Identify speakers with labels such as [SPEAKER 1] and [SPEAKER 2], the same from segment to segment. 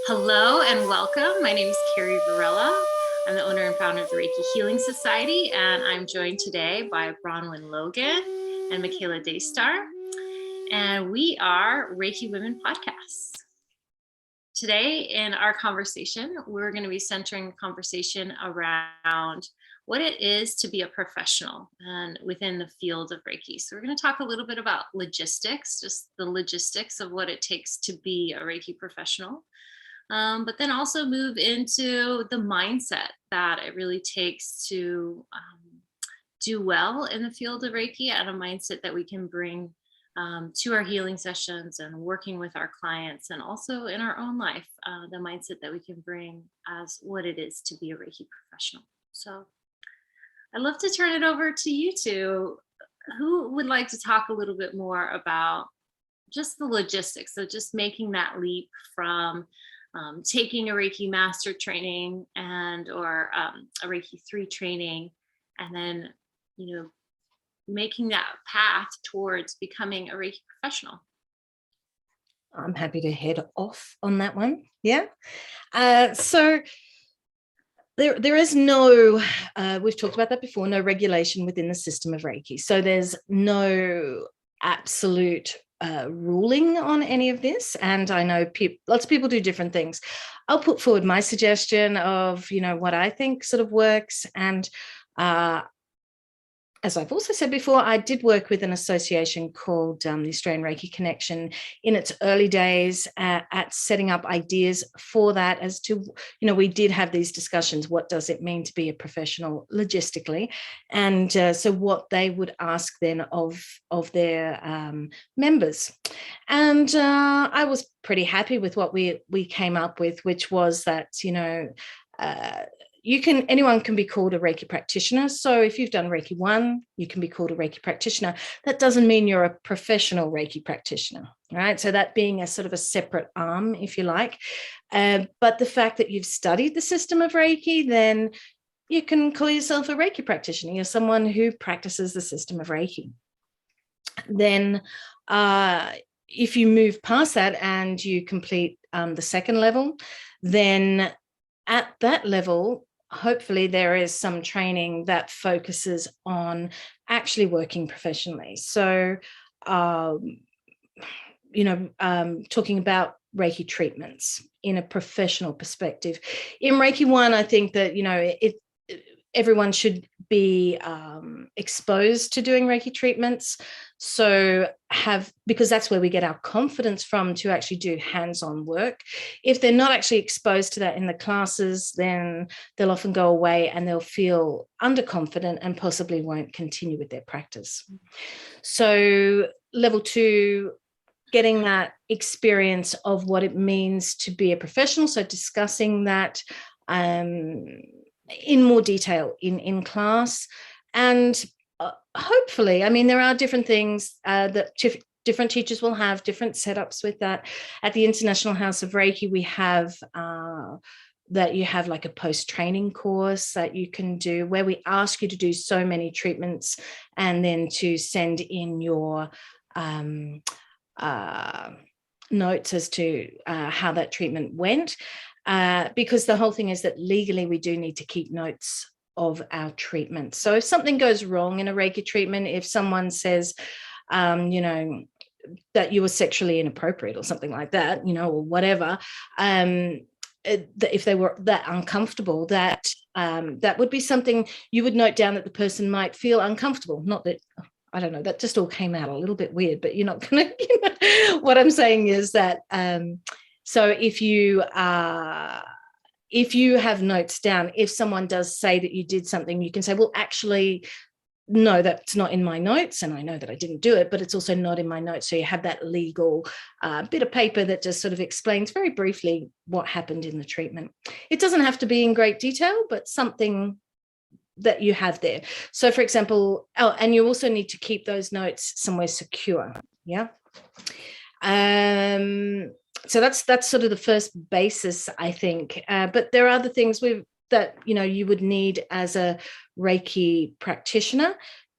[SPEAKER 1] Hello and welcome. My name is Carrie Varela. I'm the owner and founder of the Reiki Healing Society, and I'm joined today by Bronwen Logan and Michaela Daystar, and we are Reiki Women Podcasts. Today in our conversation, we're going to be centering the conversation around what it is to be a professional and within the field of Reiki. So we're going to talk a little bit about logistics, just the logistics of what it takes to be a Reiki professional. But then also move into the mindset that it really takes to do well in the field of Reiki, and a mindset that we can bring to our healing sessions and working with our clients, and also in our own life, the mindset that we can bring as what it is to be a Reiki professional. So I'd love to turn it over to you two. Who would like to talk a little bit more about just the logistics of just making that leap from taking a Reiki master training or a Reiki 3 training, and then, making that path towards becoming a Reiki professional?
[SPEAKER 2] I'm happy to head off on that one. Yeah. So there is no, we've talked about that before, no regulation within the system of Reiki. So there's no absolute ruling on any of this. And I know lots of people do different things. I'll put forward my suggestion of, what I think sort of works. And as I've also said before, I did work with an association called the Australian Reiki Connection in its early days at setting up ideas for that, as to, we did have these discussions. What does it mean to be a professional logistically? And so what they would ask then of their members. And I was pretty happy with what we came up with, which was that, anyone can be called a Reiki practitioner. So if you've done Reiki 1, you can be called a Reiki practitioner. That doesn't mean you're a professional Reiki practitioner, right? So that being a sort of a separate arm, if you like. But the fact that you've studied the system of Reiki, then you can call yourself a Reiki practitioner. You're someone who practices the system of Reiki. Then if you move past that and you complete the second level, then at that level, hopefully there is some training that focuses on actually working professionally. So, talking about Reiki treatments in a professional perspective. In Reiki 1, I think that, everyone should be exposed to doing Reiki treatments. So because that's where we get our confidence from to actually do hands-on work. If they're not actually exposed to that in the classes, then they'll often go away and they'll feel underconfident and possibly won't continue with their practice. So level 2, getting that experience of what it means to be a professional. So discussing that in more detail in class. And hopefully, there are different things that different teachers will have, different setups with that. At the International House of Reiki, we have that you have like a post-training course that you can do, where we ask you to do so many treatments and then to send in your notes as to how that treatment went. Because the whole thing is that legally we do need to keep notes of our treatment. So if something goes wrong in a Reiki treatment, if someone says, that you were sexually inappropriate or something like that, or whatever, if they were that uncomfortable, that would be something you would note down, that the person might feel uncomfortable. Not that, I don't know, that just all came out a little bit weird, but you're not going to, what I'm saying is that, so if you have notes down, if someone does say that you did something, you can say, well, actually, no, that's not in my notes, and I know that I didn't do it, but it's also not in my notes. So you have that legal bit of paper that just sort of explains very briefly what happened in the treatment. It doesn't have to be in great detail, but something that you have there. So for example, and you also need to keep those notes somewhere secure. Yeah. So that's sort of the first basis, I think. But there are other things that you would need as a Reiki practitioner.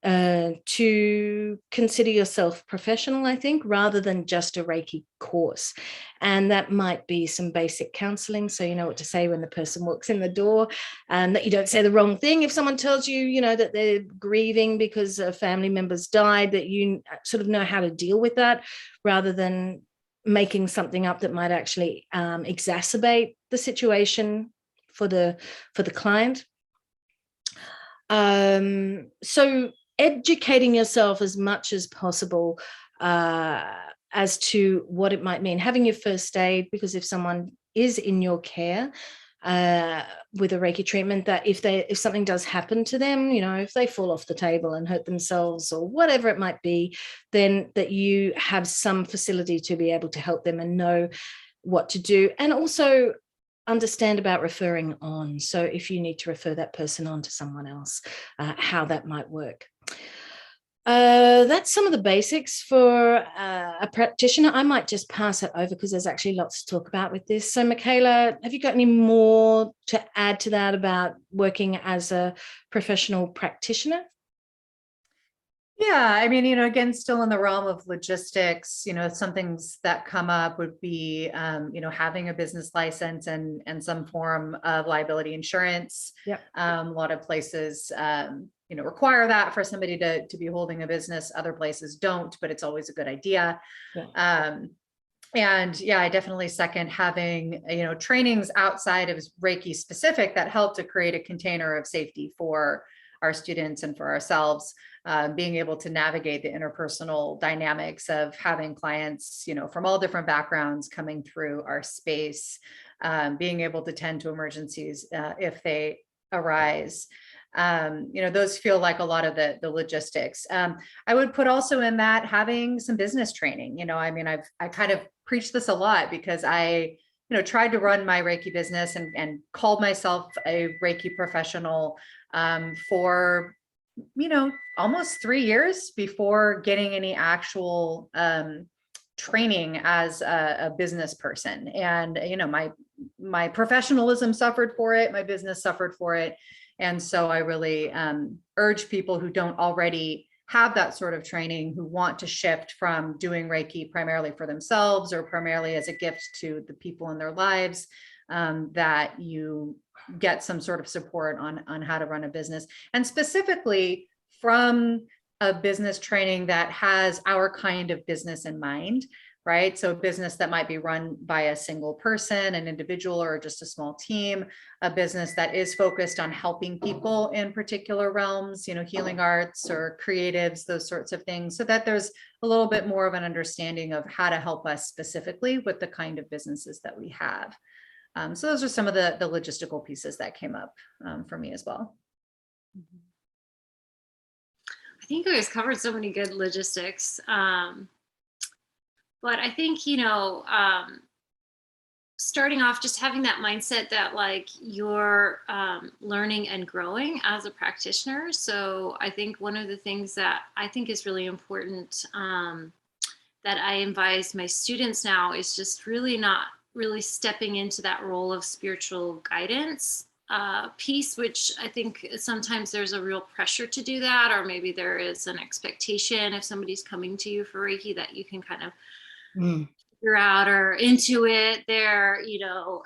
[SPEAKER 2] to consider yourself professional, I think, rather than just a Reiki course. And that might be some basic counseling. So you know what to say when the person walks in the door, and that you don't say the wrong thing. If someone tells you, you know, that they're grieving because a family member's died, that you sort of know how to deal with that rather than making something up that might actually exacerbate the situation for the client. So educating yourself as much as possible as to what it might mean, having your first aid, because if someone is in your care with a Reiki treatment, that if something does happen to them, you know, if they fall off the table and hurt themselves or whatever it might be, then that you have some facility to be able to help them and know what to do. And also understand about referring on. So if you need to refer that person on to someone else, how that might work. That's some of the basics for a practitioner. I might just pass it over because there's actually lots to talk about with this. So Michaela, have you got any more to add to that about working as a professional practitioner?
[SPEAKER 3] Yeah, I mean, you know, again, still in the realm of logistics, you know, some things that come up would be, you know, having a business license and some form of liability insurance.
[SPEAKER 2] Yep.
[SPEAKER 3] A lot of places, you know, require that for somebody to be holding a business. Other places don't, but it's always a good idea.
[SPEAKER 2] Yeah.
[SPEAKER 3] And yeah, I definitely second having, you know, trainings outside of Reiki specific that help to create a container of safety for our students and for ourselves. Being able to navigate the interpersonal dynamics of having clients, you know, from all different backgrounds coming through our space, being able to tend to emergencies if they arise. You know, those feel like a lot of the logistics. I would put also in that having some business training. You know, I mean, I kind of preach this a lot because I, you know, tried to run my Reiki business and called myself a Reiki professional for, you know, almost 3 years before getting any actual training as a business person. And, you know, my professionalism suffered for it, my business suffered for it. And so I really urge people who don't already have that sort of training, who want to shift from doing Reiki primarily for themselves or primarily as a gift to the people in their lives, that you get some sort of support on how to run a business, and specifically from a business training that has our kind of business in mind, right? So a business that might be run by a single person, an individual, or just a small team, a business that is focused on helping people in particular realms, you know, healing arts or creatives, those sorts of things, so that there's a little bit more of an understanding of how to help us specifically with the kind of businesses that we have. So those are some of the logistical pieces that came up for me as well.
[SPEAKER 1] I think you guys covered so many good logistics. But I think, you know, starting off, just having that mindset that like you're learning and growing as a practitioner. So I think one of the things that I think is really important that I advise my students now is just not really stepping into that role of spiritual guidance piece, which I think sometimes there's a real pressure to do that, or maybe there is an expectation if somebody's coming to you for Reiki that you can kind of figure out or intuit their, you know,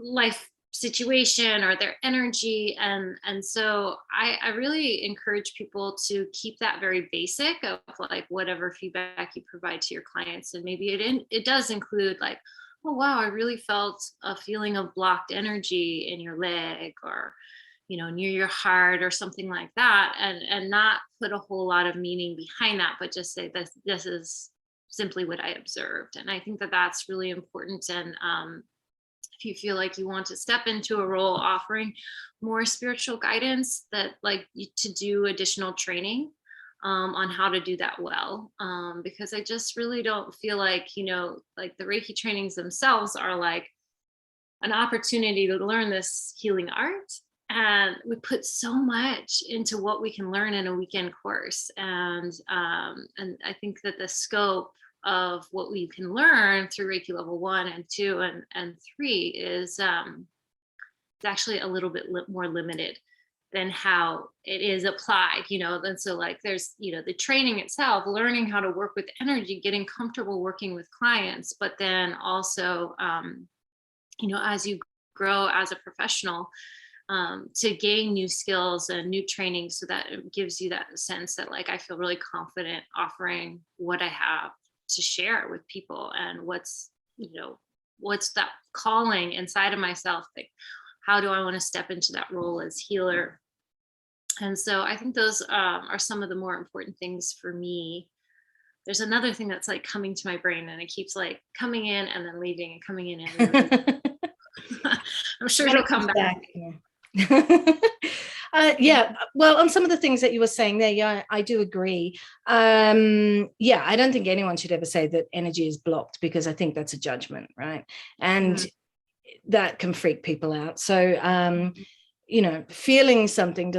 [SPEAKER 1] life situation or their energy. And so I really encourage people to keep that very basic of like whatever feedback you provide to your clients. And maybe it does include like, oh, wow, I really felt a feeling of blocked energy in your leg or, you know, near your heart or something like that. And not put a whole lot of meaning behind that, but just say this is simply what I observed. And I think that that's really important. And if you feel like you want to step into a role offering more spiritual guidance, that like to do additional training on how to do that well, because I just really don't feel like, you know, like the Reiki trainings themselves are like an opportunity to learn this healing art, and we put so much into what we can learn in a weekend course. And I think that the scope of what we can learn through Reiki level 1 and 2 and 3 is it's actually a little bit more limited than how it is applied, and so like there's, the training itself, learning how to work with energy, getting comfortable working with clients, but then also, as you grow as a professional, to gain new skills and new training, so that it gives you that sense that like I feel really confident offering what I have to share with people, and what's that calling inside of myself, like how do I want to step into that role as healer. And so I think those are some of the more important things for me. There's another thing that's like coming to my brain, and it keeps like coming in and then leaving, and coming in and leaving. I'm sure it'll come back.
[SPEAKER 2] Yeah, well, on some of the things that you were saying there, yeah, I do agree. I don't think anyone should ever say that energy is blocked, because I think that's a judgment, right? And that can freak people out. So, feeling something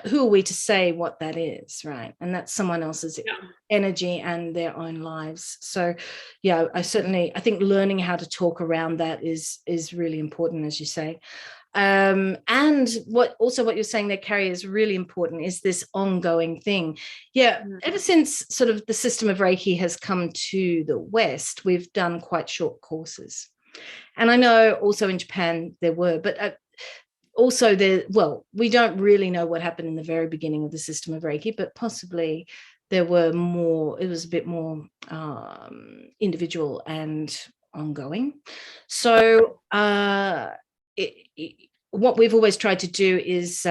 [SPEAKER 2] who are we to say what that is, right? And that's someone else's energy and their own lives. So yeah, I think learning how to talk around that is really important, as you say. And what you're saying there, Carrie, is really important, is this ongoing thing. Ever since sort of the system of Reiki has come to the West, we've done quite short courses. And I know also in Japan there were, but also we don't really know what happened in the very beginning of the system of Reiki, but possibly there were more, it was a bit more individual and ongoing. So what we've always tried to do is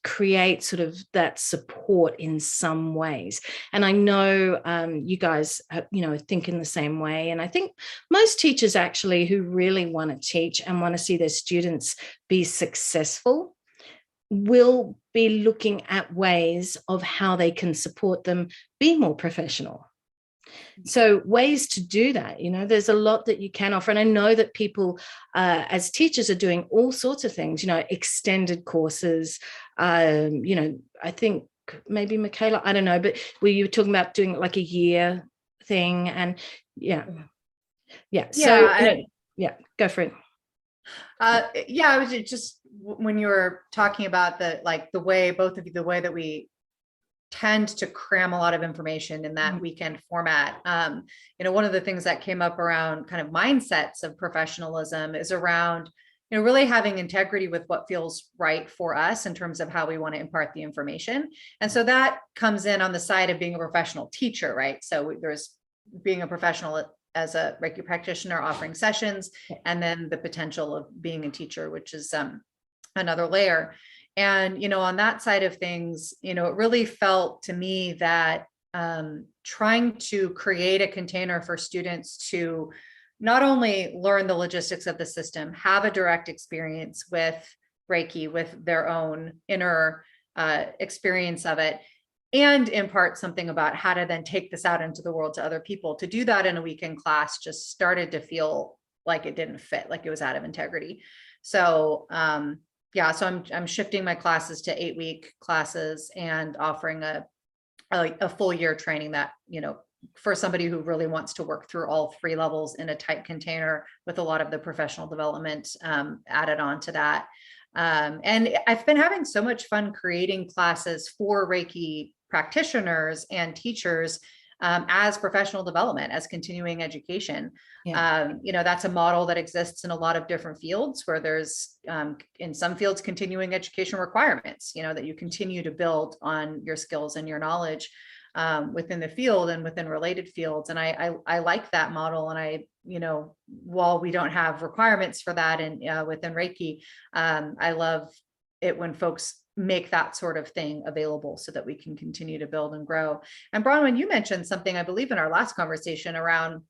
[SPEAKER 2] create sort of that support in some ways. And I know you guys, think in the same way. And I think most teachers actually who really want to teach and want to see their students be successful will be looking at ways of how they can support them be more professional. So ways to do that, there's a lot that you can offer. And I know that people as teachers are doing all sorts of things, extended courses. I think maybe Michaela, I don't know, but you were talking about doing like a year thing. And so go for it.
[SPEAKER 3] I was just, when you were talking about the way that we tend to cram a lot of information in that weekend format. One of the things that came up around kind of mindsets of professionalism is around, really having integrity with what feels right for us in terms of how we want to impart the information. And so that comes in on the side of being a professional teacher, right? So there's being a professional as a Reiki practitioner offering sessions, and then the potential of being a teacher, which is another layer. And, on that side of things, it really felt to me that trying to create a container for students to not only learn the logistics of the system, have a direct experience with Reiki, with their own inner experience of it, and impart something about how to then take this out into the world to other people, to do that in a weekend class just started to feel like it didn't fit, like it was out of integrity. So, so I'm shifting my classes to 8-week classes and offering a full year training that, for somebody who really wants to work through all 3 levels in a tight container, with a lot of the professional development added on to that. And I've been having so much fun creating classes for Reiki practitioners and teachers as professional development, as continuing education. That's a model that exists in a lot of different fields, where there's in some fields continuing education requirements, that you continue to build on your skills and your knowledge within the field and within related fields. And I like that model. And while we don't have requirements for that within Reiki, I love it when folks make that sort of thing available so that we can continue to build and grow. And Bronwen, you mentioned something, I believe, in our last conversation around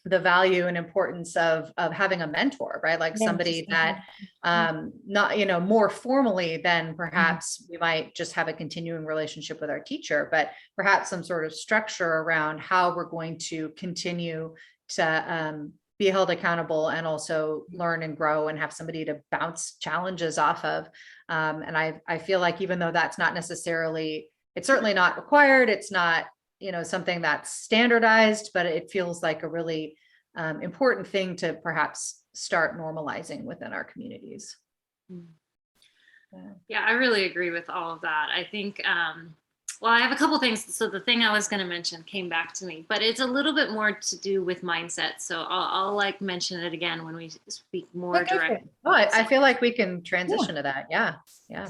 [SPEAKER 3] the value and importance of having a mentor, right? Like somebody that not, more formally than perhaps we might just have a continuing relationship with our teacher, but perhaps some sort of structure around how we're going to continue to be held accountable and also learn and grow and have somebody to bounce challenges off of. And I feel like, even though that's not necessarily, it's certainly not required, it's not, something that's standardized, but it feels like a really important thing to perhaps start normalizing within our communities.
[SPEAKER 1] Yeah, I really agree with all of that. I think, well, I have a couple things. So the thing I was going to mention came back to me, but it's a little bit more to do with mindset. So I'll like mention it again when we speak more directly.
[SPEAKER 3] Oh, I feel like we can transition to that. Yeah.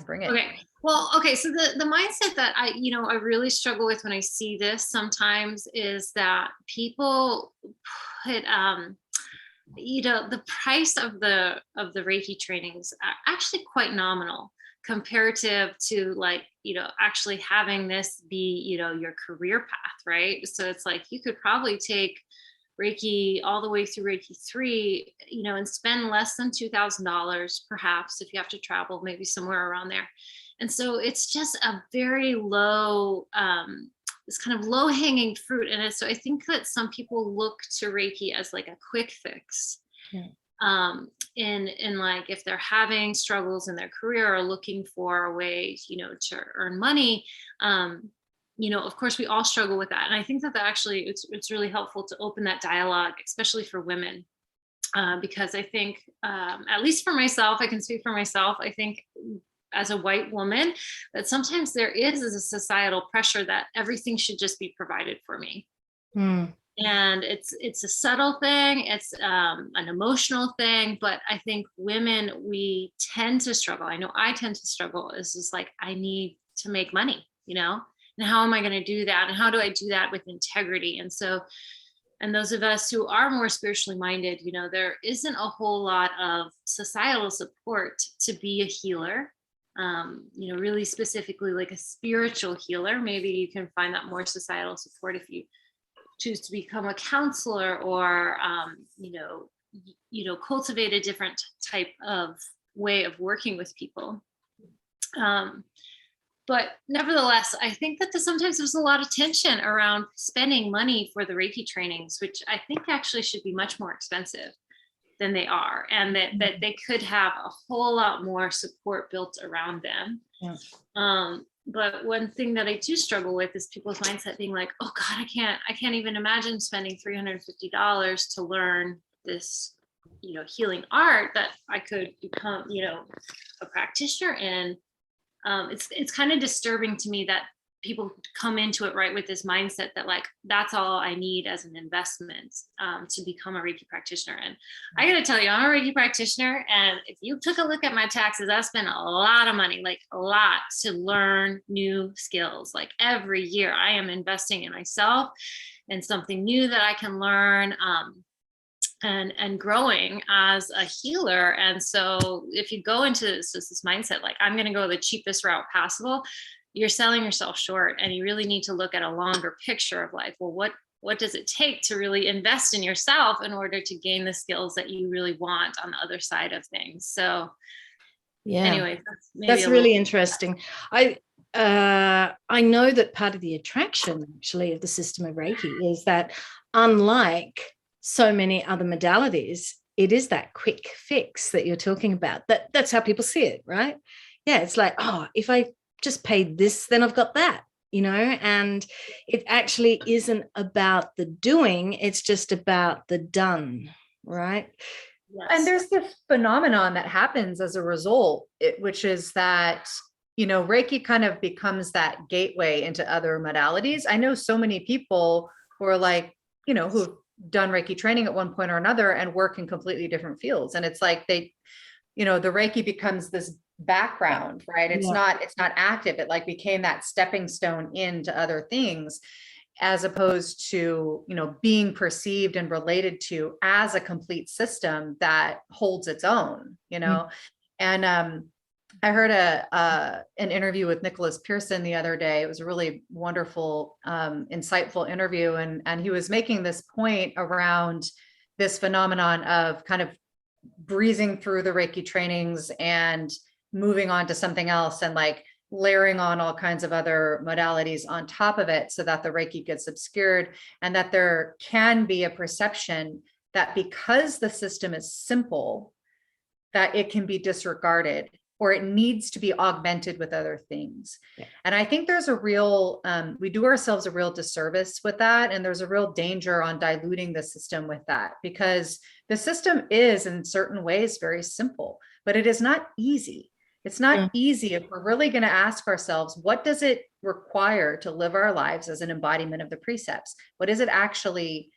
[SPEAKER 3] Bring it.
[SPEAKER 1] Okay. Well, okay. So the mindset that I really struggle with when I see this sometimes is that people put, the price of the Reiki trainings are actually quite nominal comparative to like, actually having this be, your career path, right? So it's like you could probably take Reiki all the way through Reiki 3, and spend less than $2,000 perhaps if you have to travel, maybe somewhere around there. And so it's just a very low, this kind of low hanging fruit in it. So I think that some people look to Reiki as like a quick fix.
[SPEAKER 2] Yeah.
[SPEAKER 1] In like if they're having struggles in their career or looking for a way, to earn money, of course we all struggle with that. And I think that actually it's really helpful to open that dialogue, especially for women. Because I think, at least for myself, I can speak for myself. I think as a white woman, that sometimes there is a societal pressure that everything should just be provided for me. And it's a subtle thing. It's an emotional thing, but I think women, we tend to struggle. I know I tend to struggle. It's just like, I need to make money, and how am I going to do that? And how do I do that with integrity? And so, and those of us who are more spiritually minded, there isn't a whole lot of societal support to be a healer. Really specifically like a spiritual healer. Maybe you can find that more societal support if you choose to become a counselor or, cultivate a different type of way of working with people. But nevertheless, I think that sometimes there's a lot of tension around spending money for the Reiki trainings, which I think actually should be much more expensive than they are, and that they could have a whole lot more support built around them. Yeah. But one thing that I do struggle with is people's mindset being like, oh God, I can't even imagine spending $350 to learn this, healing art that I could become, a practitioner in. It's kind of disturbing to me that people come into it right with this mindset that like, that's all I need as an investment to become a Reiki practitioner. And I got to tell you, I'm a Reiki practitioner. And if you took a look at my taxes, I spend a lot of money, like a lot, to learn new skills. Like every year I am investing in myself and something new that I can learn. And growing as a healer. And so if you go into this mindset, like I'm going to go the cheapest route possible, you're selling yourself short, and you really need to look at a longer picture of like, well, what does it take to really invest in yourself in order to gain the skills that you really want on the other side of things? So
[SPEAKER 2] yeah,
[SPEAKER 1] anyway,
[SPEAKER 2] that's really interesting. I know that part of the attraction actually of the system of Reiki is that unlike so many other modalities, it is that quick fix that you're talking about. That's how people see it, right? Yeah, it's like, oh, if I just paid this, then I've got that, and it actually isn't about the doing, it's just about the done, right?
[SPEAKER 3] Yes. And there's this phenomenon that happens as a result, which is that, Reiki kind of becomes that gateway into other modalities. I know so many people who are like, who've done Reiki training at one point or another and work in completely different fields. And it's like the Reiki becomes this background, right? It's not active. It like became that stepping stone into other things, as opposed to, being perceived and related to as a complete system that holds its own, And I heard an interview with Nicholas Pearson the other day. It was a really wonderful, insightful interview. And he was making this point around this phenomenon of kind of breezing through the Reiki trainings and moving on to something else, and like layering on all kinds of other modalities on top of it so that the Reiki gets obscured, and that there can be a perception that because the system is simple, that it can be disregarded or it needs to be augmented with other things.
[SPEAKER 2] Yeah.
[SPEAKER 3] And I think there's a real, we do ourselves a real disservice with that. And there's a real danger on diluting the system with that, because the system is in certain ways very simple, but it is not easy. It's not easy if we're really going to ask ourselves, what does it require to live our lives as an embodiment of the precepts? What does it actually,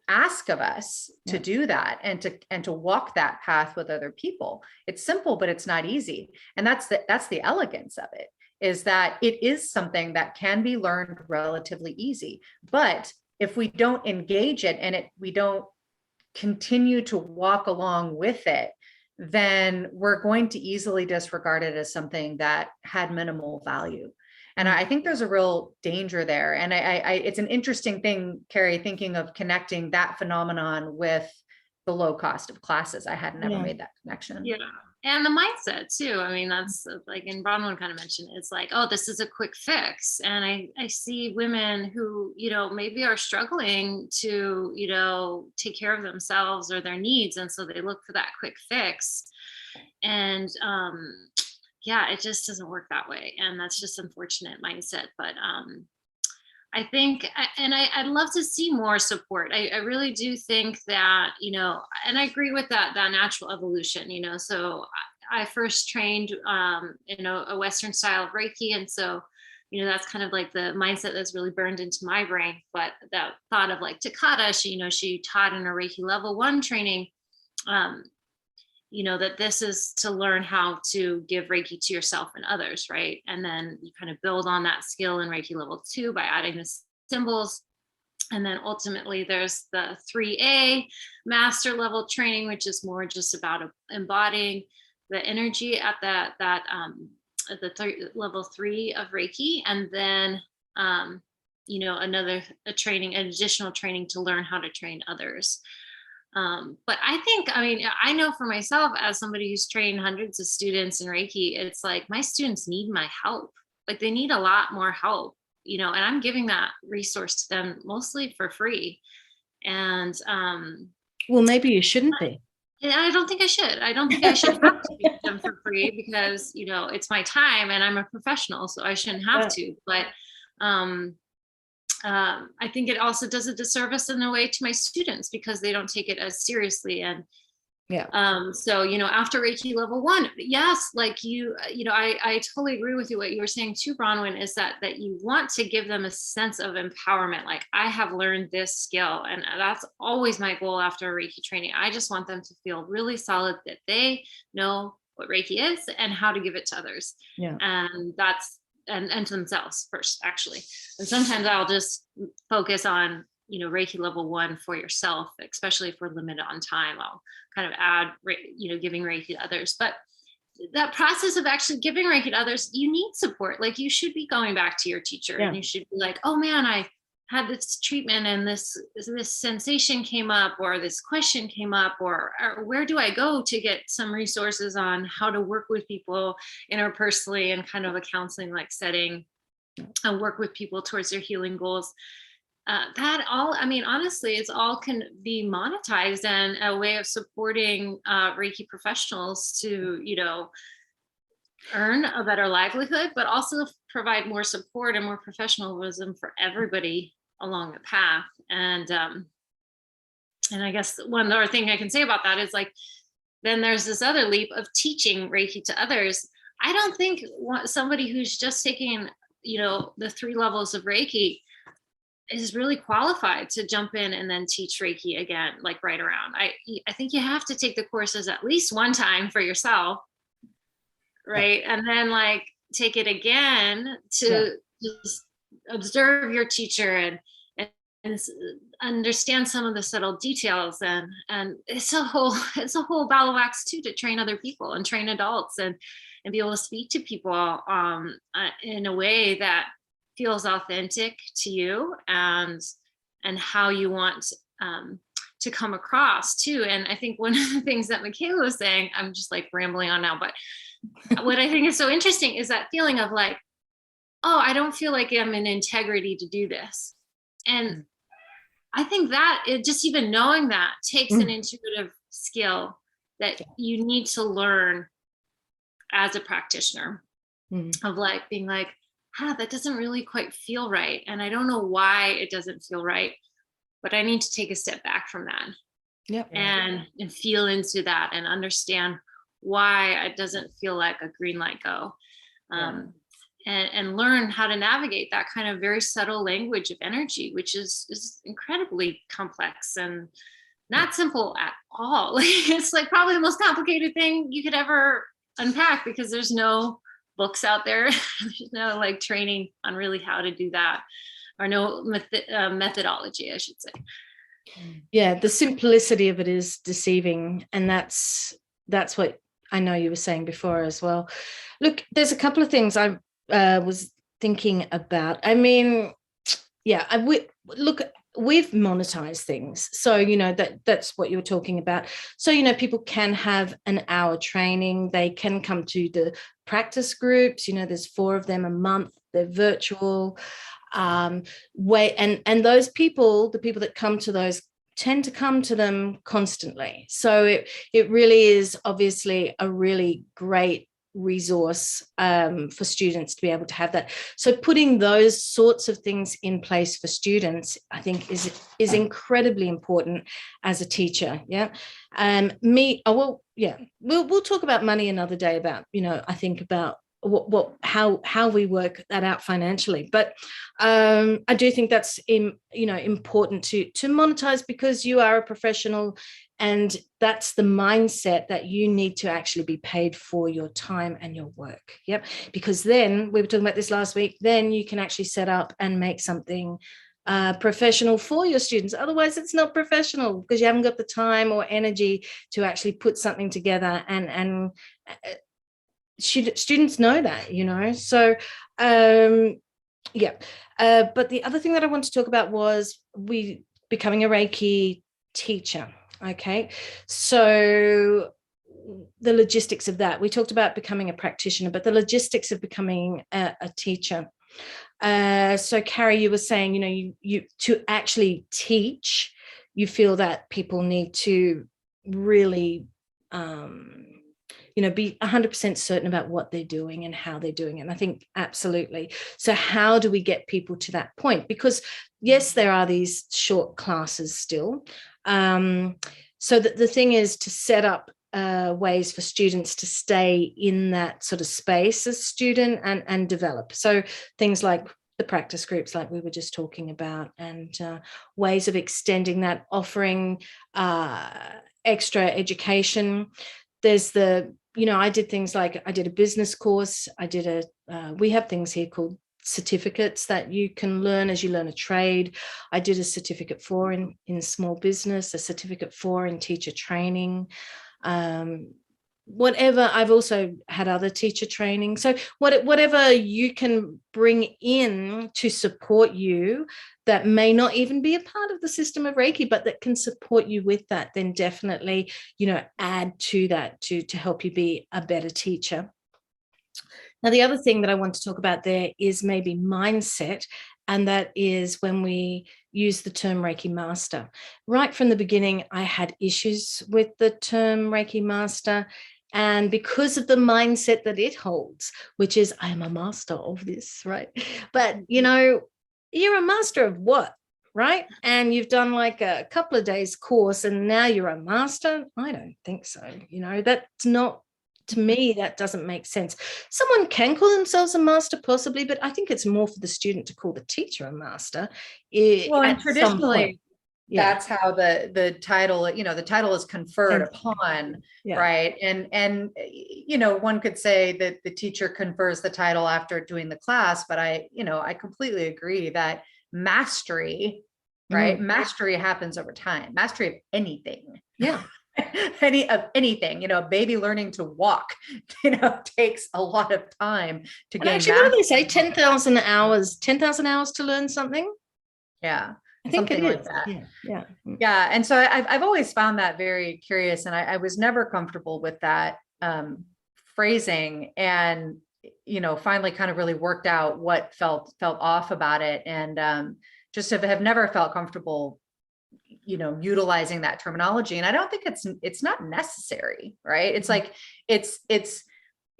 [SPEAKER 3] ask of us to do that and to walk that path with other people? It's simple, but it's not easy. And that's the elegance of it, is that it is something that can be learned relatively easy. But if we don't engage it and we don't continue to walk along with it, then we're going to easily disregard it as something that had minimal value. And I think there's a real danger there. And it's an interesting thing, Carrie, thinking of connecting that phenomenon with the low cost of classes. I had never made that connection.
[SPEAKER 1] Yeah. And the mindset too. I mean, that's like, and Bronwen kind of mentioned, it's like, oh, this is a quick fix. And I see women who, maybe are struggling to, take care of themselves or their needs. And so they look for that quick fix. And yeah, it just doesn't work that way. And that's just unfortunate mindset. But I think, and I'd love to see more support. I really do think that, and I agree with that natural evolution, so I first trained in a Western style of Reiki. And so, that's kind of like the mindset that's really burned into my brain. But that thought of like Takata, she taught in a Reiki level 1 training, that this is to learn how to give Reiki to yourself and others, right? And then you kind of build on that skill in Reiki level 2 by adding the symbols. And then ultimately there's the 3A master level training, which is more just about embodying the energy at level 3 of Reiki. And then, an additional training to learn how to train others. But I know for myself, as somebody who's trained hundreds of students in Reiki, it's like my students need my help. Like they need a lot more help, and I'm giving that resource to them mostly for free. And
[SPEAKER 2] well, maybe you shouldn't be.
[SPEAKER 1] I don't think I should. I don't think I should have to give them for free because, it's my time and I'm a professional, so I shouldn't have to. But I think it also does a disservice in a way to my students because they don't take it as seriously. And so, after Reiki level 1, yes, like I totally agree with you. What you were saying too, Bronwen, is that you want to give them a sense of empowerment. Like I have learned this skill, and that's always my goal after Reiki training. I just want them to feel really solid that they know what Reiki is and how to give it to others.
[SPEAKER 2] Yeah.
[SPEAKER 1] And that's, and to themselves first, actually. And sometimes I'll just focus on, Reiki level 1 for yourself, especially if we're limited on time. I'll kind of add, giving Reiki to others. But that process of actually giving Reiki to others, you need support. Like you should be going back to your teacher and you should be like, oh man, I had this treatment and this sensation came up, or this question came up, or where do I go to get some resources on how to work with people interpersonally in kind of a counseling like setting and work with people towards their healing goals. That all, honestly, it's all can be monetized and a way of supporting Reiki professionals to, earn a better livelihood, but also provide more support and more professionalism for everybody along the path. And I guess one other thing I can say about that is like, then there's this other leap of teaching Reiki to others. I don't think somebody who's just taking, the 3 levels of Reiki is really qualified to jump in and then teach Reiki again, like right around. I think you have to take the courses at least one time for yourself, right? And then like take it again to just observe your teacher and understand some of the subtle details. And it's a whole ball of wax too, to train other people and train adults and be able to speak to people in a way that feels authentic to you and how you want to come across too. And I think one of the things that Michaela was saying, I'm just like rambling on now, but what I think is so interesting is that feeling of like, oh, I don't feel like I'm in integrity to do this. And I think that it just even knowing that takes an intuitive skill that you need to learn as a practitioner of like being like, that doesn't really quite feel right. And I don't know why it doesn't feel right, but I need to take a step back from that.
[SPEAKER 2] Yep.
[SPEAKER 1] And feel into that and understand why it doesn't feel like a green light go. And learn how to navigate that kind of very subtle language of energy, which is incredibly complex and not simple at all. It's like probably the most complicated thing you could ever unpack, because there's no books out there. There's no like training on really how to do that, or no methodology, I should say.
[SPEAKER 2] Yeah, the simplicity of it is deceiving, and that's what I know you were saying before as well. Look, there's a couple of things I was thinking about. I mean, yeah, we've monetized things, so that's what you're talking about. So people can have an hour training. They can come to the practice groups. There's 4 of them a month. They're virtual. And those people, the people that come to those, tend to come to them constantly. So it really is obviously a really great resource for students to be able to have that. So putting those sorts of things in place for students, I think is incredibly important as a teacher. We'll talk about money another day, about I think about how we work that out financially, but I do think that's important to monetize, because you are a professional, and that's the mindset that you need to actually be paid for your time and your work. Because then, we were talking about this last week, then you can actually set up and make something professional for your students. Otherwise, it's not professional, because you haven't got the time or energy to actually put something together and students know that, so but the other thing that I want to talk about was becoming a Reiki teacher. Okay, so the logistics of that. We talked about becoming a practitioner, but the logistics of becoming a teacher. So Carrie, you were saying, you to actually teach, you feel that people need to really be 100% certain about what they're doing and how they're doing it. And I think absolutely. So how do we get people to that point? Because yes, there are these short classes still. So the thing is to set up ways for students to stay in that sort of space as student and develop. So things like the practice groups, like we were just talking about, and ways of extending that, offering extra education. There's I did things like, I did a business course. We have things here called certificates that you can learn as you learn a trade. I did a certificate 4 in small business, a certificate 4 in teacher training. Whatever. I've also had other teacher training. So whatever you can bring in to support you, that may not even be a part of the system of Reiki, but that can support you with that, then definitely, add to that to help you be a better teacher. Now, the other thing that I want to talk about there is maybe mindset, and that is when we use the term Reiki Master. Right from the beginning, I had issues with the term Reiki Master, and because of the mindset that it holds, which is, I am a master of this, right? But, you're a master of what, right? And you've done like a couple of days course and now you're a master? I don't think so. That's not, to me, that doesn't make sense. Someone can call themselves a master possibly, but I think it's more for the student to call the teacher a master.
[SPEAKER 3] Well, and traditionally, that's how the title, the title is conferred upon, right? And one could say that the teacher confers the title after doing the class, but I completely agree that mastery, right? Mastery happens over time. Mastery of anything.
[SPEAKER 2] Yeah.
[SPEAKER 3] Anything, a baby learning to walk, takes a lot of time to gain.
[SPEAKER 2] Actually, what do they say? 10,000 hours to learn something.
[SPEAKER 3] Yeah.
[SPEAKER 2] I think
[SPEAKER 3] something like that. Yeah. And so I've always found that very curious, and I was never comfortable with that phrasing, and finally kind of really worked out what felt off about it, and just have never felt comfortable utilizing that terminology. And I don't think it's not necessary, right? It's like it's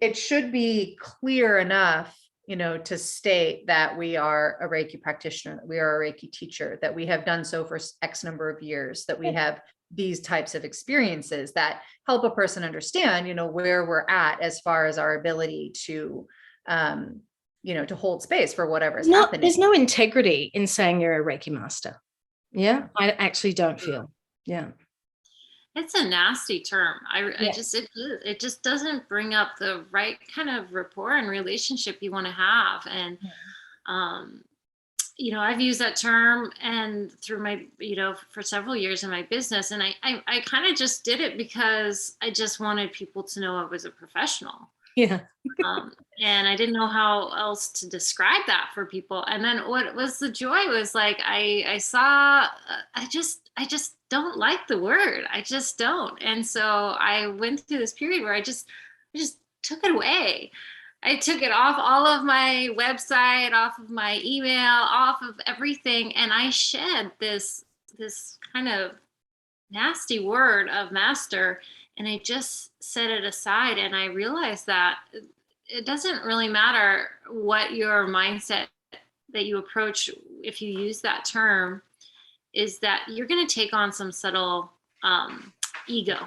[SPEAKER 3] it should be clear enough, to state that we are a Reiki practitioner, that we are a Reiki teacher, that we have done so for X number of years, that we have these types of experiences that help a person understand, where we're at as far as our ability to, to hold space for whatever is happening.
[SPEAKER 2] There's no integrity in saying you're a Reiki master. Yeah, I actually don't feel. Yeah.
[SPEAKER 1] It's a nasty term. It just doesn't bring up the right kind of rapport and relationship you want to have. And, I've used that term and through my, for several years in my business. And I kind of just did it because I just wanted people to know I was a professional.
[SPEAKER 2] Yeah.
[SPEAKER 1] And I didn't know how else to describe that for people. And then what was the joy was like, I saw, I just don't like the word. I just don't. And so I went through this period where I just took it away. I took it off all of my website, off of my email, off of everything. And I shed this kind of nasty word of master. And I just set it aside. And I realized that it doesn't really matter what your mindset that you approach if you use that term, is that you're going to take on some subtle ego.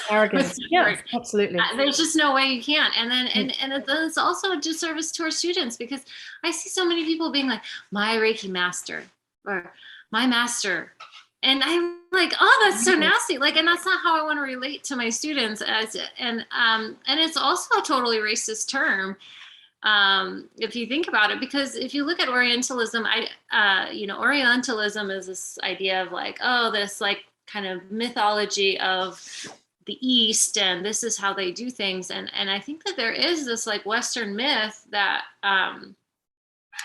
[SPEAKER 2] Arrogance. Yeah, absolutely.
[SPEAKER 1] There's just no way you can. And then, and it's also a disservice to our students, because I see so many people being like, my Reiki master or my master. And I'm like, oh, that's so nasty. Like, and that's not how I want to relate to my students and it's also a totally racist term. If you think about it, because if you look at Orientalism, Orientalism is this idea of like, oh, this like kind of mythology of the East, and this is how they do things. And I think that there is this like Western myth that,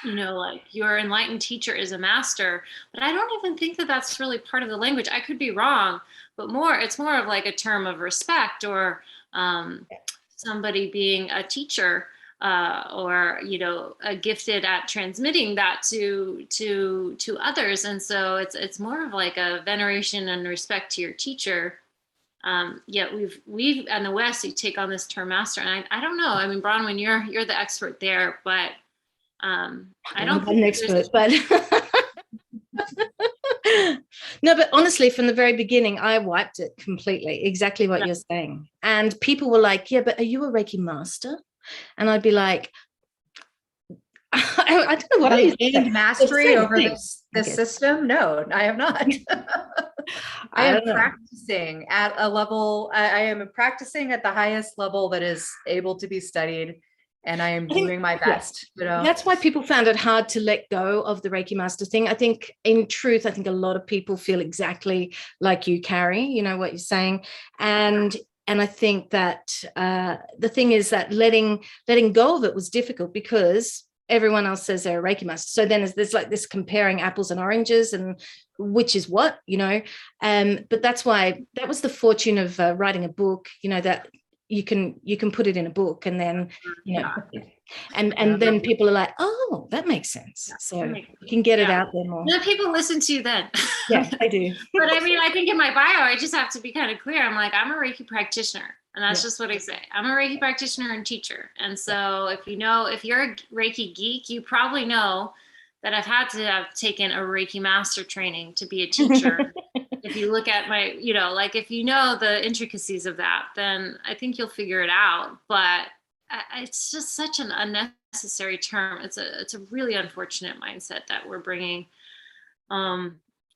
[SPEAKER 1] like your enlightened teacher is a master, but I don't even think that that's really part of the language. I could be wrong, but it's more of like a term of respect, or somebody being a teacher, or gifted at transmitting that to others. And so it's more of like a veneration and respect to your teacher. Yet we've in the West, you take on this term master, and I don't know. I mean, Bronwen, you're the expert there, but I don't think
[SPEAKER 2] I'm an expert, but no, but honestly, from the very beginning, I wiped it completely. Exactly what you're saying. And people were like, yeah, but are you a Reiki master? And I'd be like, I don't know what
[SPEAKER 3] I gained mastery over this system. No, I have not. I am practicing at a level. I am practicing at the highest level that is able to be studied. And I am doing my best.
[SPEAKER 2] That's why people found it hard to let go of the Reiki master thing. I think in truth, I think a lot of people feel exactly like you, Carrie, you know what you're saying. And I think that the thing is that letting go of it was difficult, because everyone else says they're a Reiki master. So then there's like this comparing apples and oranges, and which is what, but that's why that was the fortune of writing a book, that you can put it in a book, and then and then people are like, oh, that makes sense. So you can get it out there more.
[SPEAKER 1] Then people listen to you then.
[SPEAKER 2] Yeah, I do.
[SPEAKER 1] But I mean, I think in my bio, I just have to be kind of clear. I'm like, I'm a Reiki practitioner. And that's just what I say. I'm a Reiki practitioner and teacher. And so if you're a Reiki geek, you probably know that I've had to have taken a Reiki master training to be a teacher. If you look at my, if you know the intricacies of that, then I think you'll figure it out. But it's just such an unnecessary term. It's a really unfortunate mindset that we're bringing. I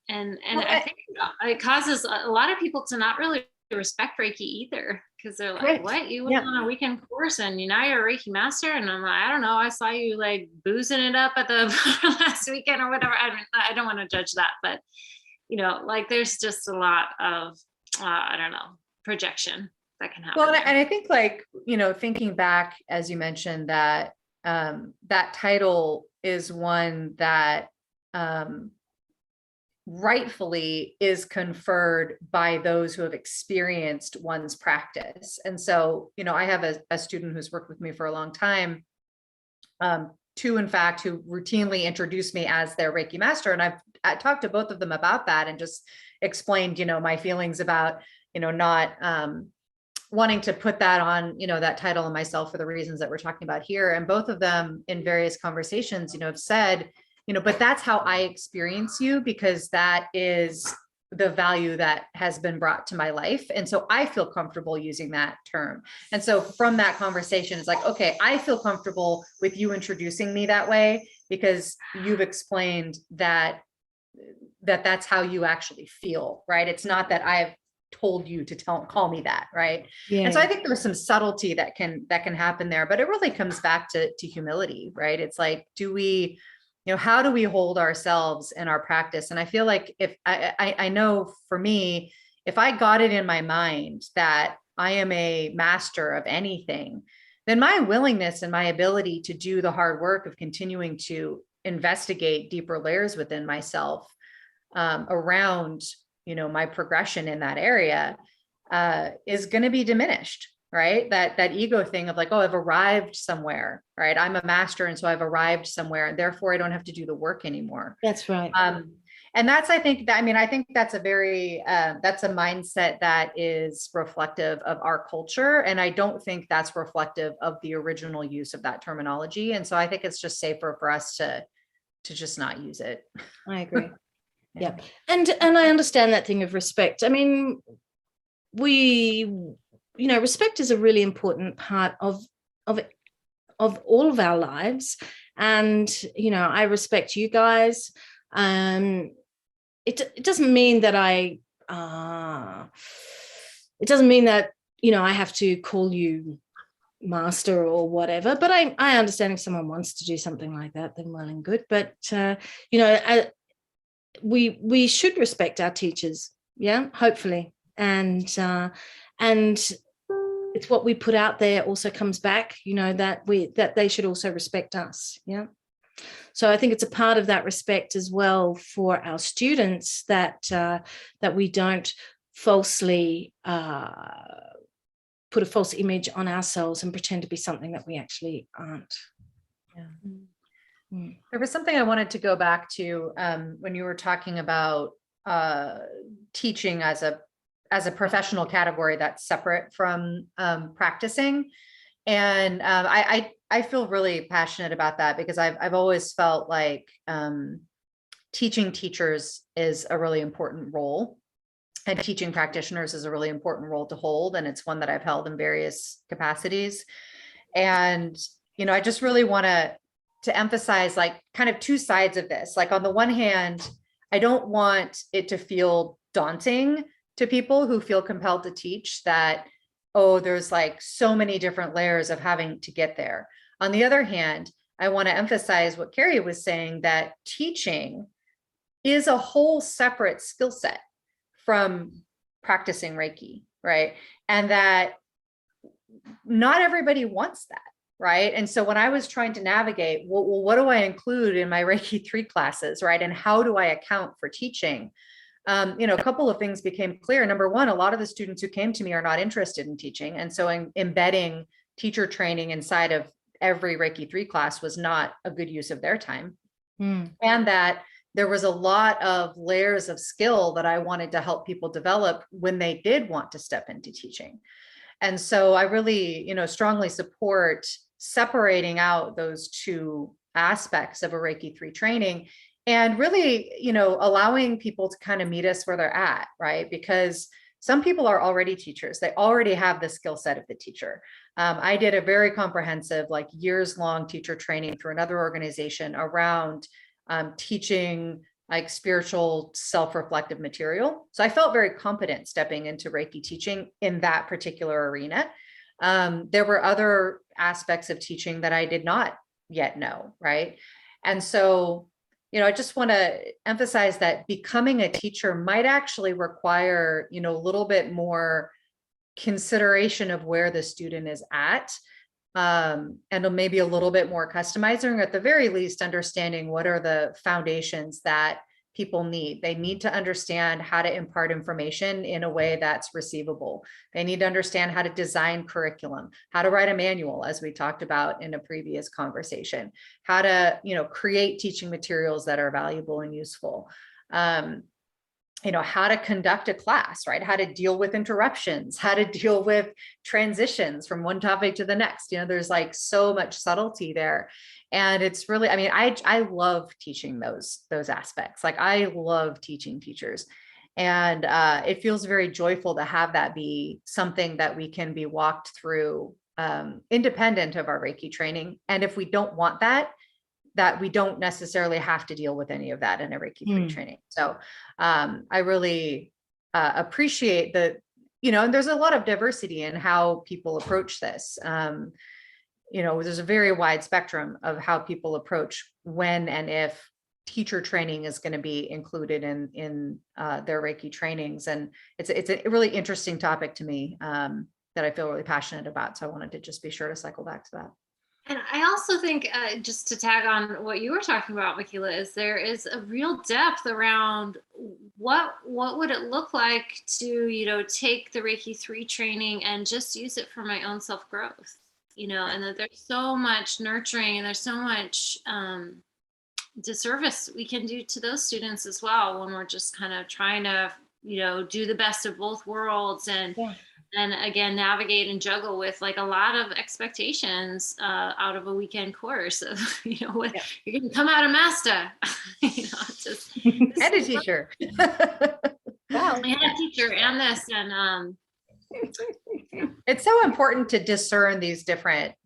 [SPEAKER 1] think it causes a lot of people to not really respect Reiki either, because they're like, what, you went on a weekend course and now you're a Reiki master? And I'm like, I don't know, I saw you like boozing it up at the last weekend or whatever. I don't want to judge that, but there's just a lot of I don't know, projection that can happen.
[SPEAKER 3] Well, and I think thinking back, as you mentioned, that that title is one that rightfully is conferred by those who have experienced one's practice. And so, I have a student who's worked with me for a long time, two, in fact, who routinely introduce me as their Reiki master. And I talked to both of them about that and just explained, my feelings about, not wanting to put that on, that title on myself for the reasons that we're talking about here. And both of them in various conversations, have said, but that's how I experience you, because that is the value that has been brought to my life. And so I feel comfortable using that term. And so from that conversation, it's like, okay, I feel comfortable with you introducing me that way because you've explained that that's how you actually feel, right? It's not that I've told you to call me that, right?
[SPEAKER 2] Yeah.
[SPEAKER 3] And so I think there's some subtlety that can happen there, but it really comes back to humility, right? It's like, do we, how do we hold ourselves in our practice? And I feel like if I know for me, if I got it in my mind that I am a master of anything, then my willingness and my ability to do the hard work of continuing to investigate deeper layers within myself around, my progression in that area is going to be diminished, right? That ego thing of like, oh, I've arrived somewhere, right? I'm a master. And so I've arrived somewhere and therefore I don't have to do the work anymore.
[SPEAKER 2] That's right.
[SPEAKER 3] And that's, I think that's a very, that's a mindset that is reflective of our culture. And I don't think that's reflective of the original use of that terminology. And so I think it's just safer for us to just not use it.
[SPEAKER 2] I agree. Yeah. And I understand that thing of respect. I mean, respect is a really important part of all of our lives. And, I respect you guys. It doesn't mean that I have to call you master or whatever, but I understand if someone wants to do something like that, then well and good. But, we should respect our teachers. Yeah, hopefully. And it's what we put out there also comes back, that they should also respect us. Yeah. So I think it's a part of that respect as well for our students that we don't falsely put a false image on ourselves and pretend to be something that we actually aren't.
[SPEAKER 3] Yeah. There was something I wanted to go back to when you were talking about teaching as a professional category that's separate from practicing. And I feel really passionate about that because I've always felt like teaching teachers is a really important role, and teaching practitioners is a really important role to hold. And it's one that I've held in various capacities. And, I just really want to emphasize like kind of two sides of this. Like on the one hand, I don't want it to feel daunting to people who feel compelled to teach that, oh, there's like so many different layers of having to get there. On the other hand, I want to emphasize what Carrie was saying, that teaching is a whole separate skill set from practicing Reiki, right? And that not everybody wants that, right? And so when I was trying to navigate, well, what do I include in my Reiki 3 classes, right? And how do I account for teaching? A couple of things became clear. Number one, a lot of the students who came to me are not interested in teaching. And so embedding teacher training inside of every Reiki 3 class was not a good use of their time. And that there was a lot of layers of skill that I wanted to help people develop when they did want to step into teaching. And so I really, strongly support separating out those two aspects of a Reiki 3 training and really, allowing people to kind of meet us where they're at, right? Because some people are already teachers. They already have the skill set of the teacher. I did a very comprehensive, like years-long teacher training through another organization around teaching like spiritual self-reflective material. So I felt very competent stepping into Reiki teaching in that particular arena. There were other aspects of teaching that I did not yet know, right? And so, I just want to emphasize that becoming a teacher might actually require, a little bit more consideration of where the student is at, and maybe a little bit more customizing, or at the very least, understanding what are the foundations that people need. They need to understand how to impart information in a way that's receivable. They need to understand how to design curriculum, how to write a manual, as we talked about in a previous conversation, how to, create teaching materials that are valuable and useful. how to conduct a class, right? How to deal with interruptions, how to deal with transitions from one topic to the next. There's like so much subtlety there. And it's really, I mean, I love teaching those aspects. Like I love teaching teachers. And it feels very joyful to have that be something that we can be walked through independent of our Reiki training. And if we don't want that we don't necessarily have to deal with any of that in a Reiki 3 training. So I really appreciate and there's a lot of diversity in how people approach this. There's a very wide spectrum of how people approach when and if teacher training is going to be included in their Reiki trainings. And it's a really interesting topic to me that I feel really passionate about. So I wanted to just be sure to cycle back to that.
[SPEAKER 1] And I also think, just to tag on what you were talking about, Michaela, is there is a real depth around what would it look like to, take the Reiki 3 training and just use it for my own self-growth, and that there's so much nurturing and there's so much disservice we can do to those students as well when we're just kind of trying to, do the best of both worlds and again, navigate and juggle with like a lot of expectations out of a weekend course of, you're going to come out a master,
[SPEAKER 3] and a teacher.
[SPEAKER 1] Wow. And a teacher and this. And
[SPEAKER 3] it's so important to discern these different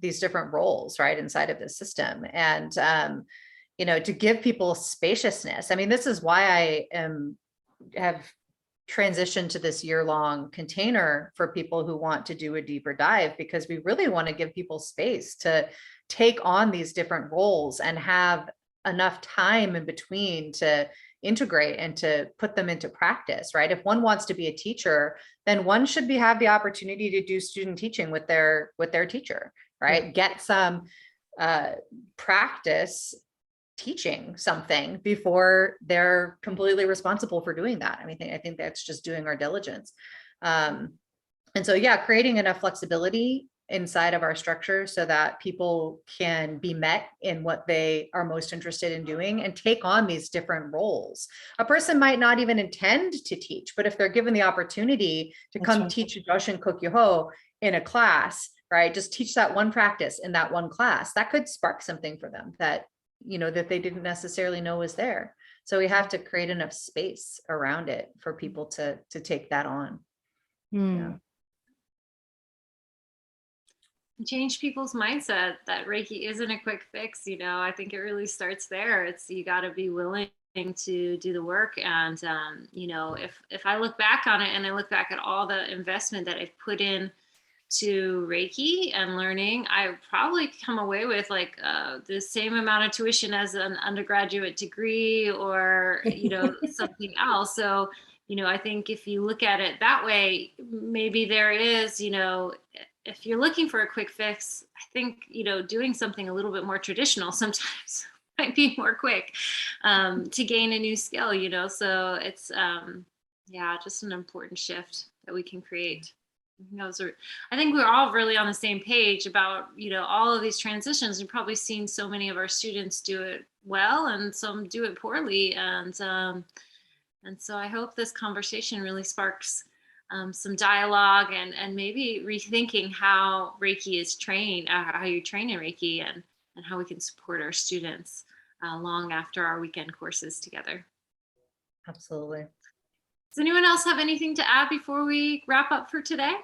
[SPEAKER 3] roles, right, inside of the system. And, to give people spaciousness. I mean, this is why I have transition to this year-long container for people who want to do a deeper dive, because we really want to give people space to take on these different roles and have enough time in between to integrate and to put them into practice, right? If one wants to be a teacher, then one should have the opportunity to do student teaching with their teacher, right? Get some practice teaching something before they're completely responsible for doing that. I think that's just doing our diligence. And so, creating enough flexibility inside of our structure so that people can be met in what they are most interested in doing and take on these different roles. A person might not even intend to teach, but if they're given the opportunity to come teach Joshin Kokyoho in a class, right, just teach that one practice in that one class, that could spark something for them that that they didn't necessarily know was there. So we have to create enough space around it for people to take that on.
[SPEAKER 1] Change people's mindset that Reiki isn't a quick fix. I think it really starts there. You got to be willing to do the work. And, if I look back on it and I look back at all the investment that I've put in to Reiki and learning, I probably come away with like the same amount of tuition as an undergraduate degree or, something else. So, I think if you look at it that way, maybe there is, if you're looking for a quick fix, I think, doing something a little bit more traditional sometimes might be more quick to gain a new skill, so it's, just an important shift that we can create. I think we're all really on the same page about, all of these transitions. You've probably seen so many of our students do it well and some do it poorly. And so I hope this conversation really sparks some dialogue and maybe rethinking how Reiki is trained, how you train in Reiki and how we can support our students long after our weekend courses together.
[SPEAKER 3] Absolutely.
[SPEAKER 1] Does anyone else have anything to add before we wrap up for today?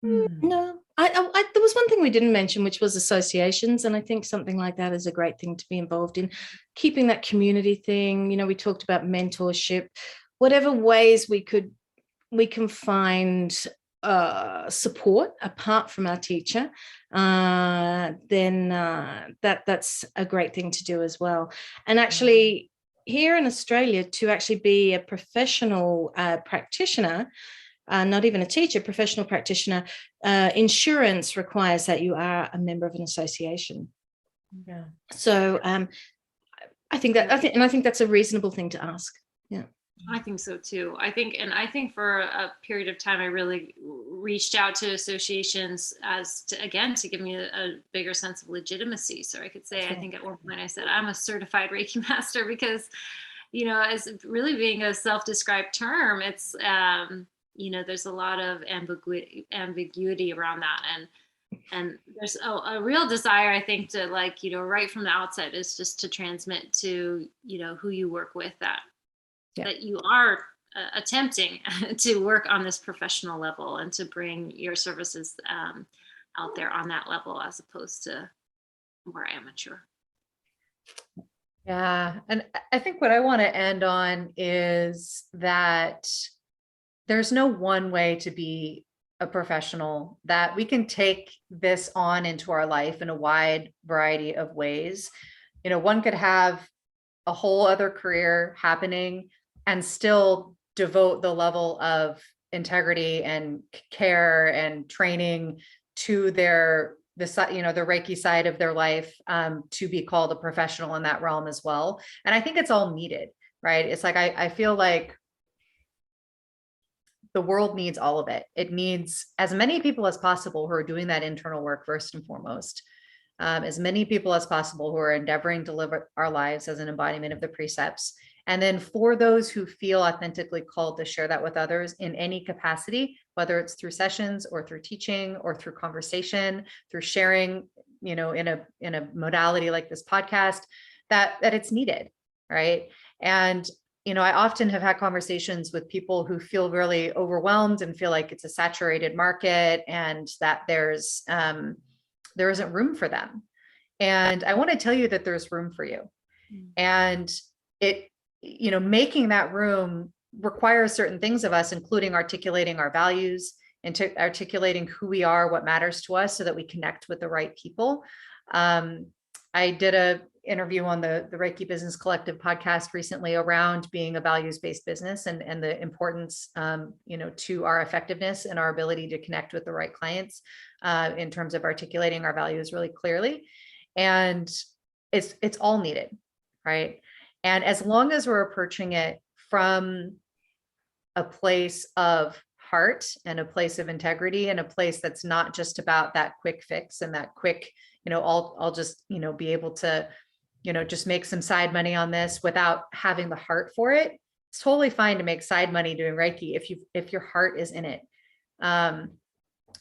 [SPEAKER 2] No, there was one thing we didn't mention, which was associations. And I think something like that is a great thing to be involved in, keeping that community thing. We talked about mentorship, whatever ways we can find support apart from our teacher, then that's a great thing to do as well. And actually here in Australia, to actually be a professional practitioner, not even a teacher, professional practitioner, insurance requires that you are a member of an association.
[SPEAKER 3] Yeah.
[SPEAKER 2] So I think that's a reasonable thing to ask. Yeah.
[SPEAKER 1] I think so too. I think for a period of time, I really reached out to associations to give me a bigger sense of legitimacy. So I could say, I think at one point I said, I'm a certified Reiki master because, as really being a self-described term, it's, there's a lot of ambiguity around that. And there's a real desire, I think, to right from the outset is just to transmit to, who you work with that you are attempting to work on this professional level and to bring your services out there on that level as opposed to more amateur.
[SPEAKER 3] Yeah. And I think what I want to end on is that there's no one way to be a professional, that we can take this on into our life in a wide variety of ways. One could have a whole other career happening and still devote the level of integrity and care and training to the Reiki side of their life, to be called a professional in that realm as well. And I think it's all needed, right? It's like, I feel like the world needs all of it. It needs as many people as possible who are doing that internal work first and foremost, as many people as possible who are endeavoring to live our lives as an embodiment of the precepts. And then for those who feel authentically called to share that with others in any capacity, whether it's through sessions or through teaching or through conversation, through sharing, in a modality like this podcast, that it's needed, right? And I often have had conversations with people who feel really overwhelmed and feel like it's a saturated market and that there isn't room for them. And I want to tell you that there's room for you. And making that room requires certain things of us, including articulating our values and articulating who we are, what matters to us, so that we connect with the right people. I did a interview on the Reiki Business Collective podcast recently around being a values-based business and the importance, to our effectiveness and our ability to connect with the right clients, in terms of articulating our values really clearly. And it's all needed, right? And as long as we're approaching it from a place of heart and a place of integrity and a place that's not just about that quick fix and that quick, I'll just, be able to, just make some side money on this without having the heart for it. It's totally fine to make side money doing Reiki if your heart is in it. And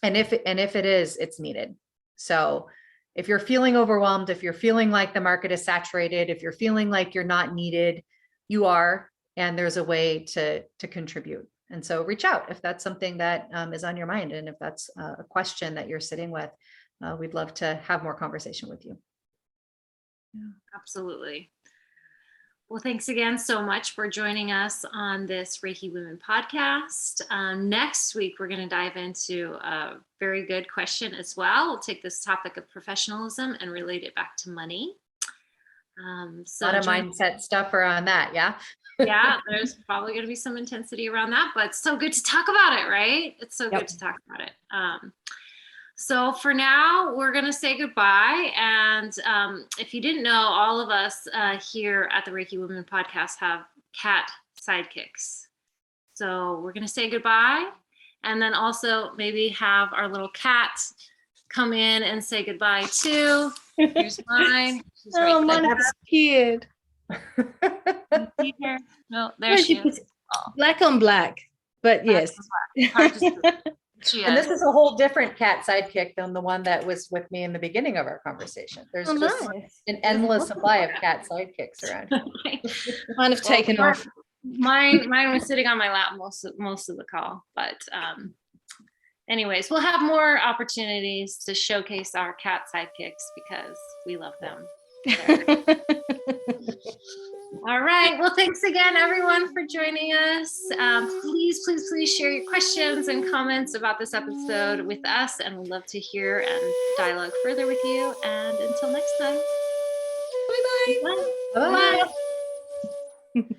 [SPEAKER 3] if it is, it's needed. So if you're feeling overwhelmed, if you're feeling like the market is saturated, if you're feeling like you're not needed, you are, and there's a way to contribute. And so reach out if that's something that is on your mind. And if that's a question that you're sitting with, we'd love to have more conversation with you.
[SPEAKER 1] Yeah, absolutely. Well, thanks again so much for joining us on this Reiki Women podcast. Next week, we're going to dive into a very good question as well. We'll take this topic of professionalism and relate it back to money.
[SPEAKER 3] So a lot of mindset stuff around that. Yeah.
[SPEAKER 1] Yeah, there's probably going to be some intensity around that, but it's so good to talk about it, right? It's so good to talk about it. So for now, we're going to say goodbye. And if you didn't know, all of us here at the Reiki Women podcast have cat sidekicks. So we're going to say goodbye and then also maybe have our little cat come in and say goodbye too. Here's mine. She's
[SPEAKER 2] right mine disappeared.
[SPEAKER 1] No, there she is.
[SPEAKER 2] Black on black, but yes.
[SPEAKER 3] And this is a whole different cat sidekick than the one that was with me in the beginning of our conversation. There's just an endless supply of cat sidekicks around here.
[SPEAKER 2] Mine have taken off.
[SPEAKER 1] Mine was sitting on my lap most of the call, but anyways, we'll have more opportunities to showcase our cat sidekicks because we love them. All right. Well, thanks again, everyone, for joining us. Please share your questions and comments about this episode with us, and we'd love to hear and dialogue further with you. And until next time.
[SPEAKER 2] Bye-bye.
[SPEAKER 3] Bye-bye.
[SPEAKER 1] Bye.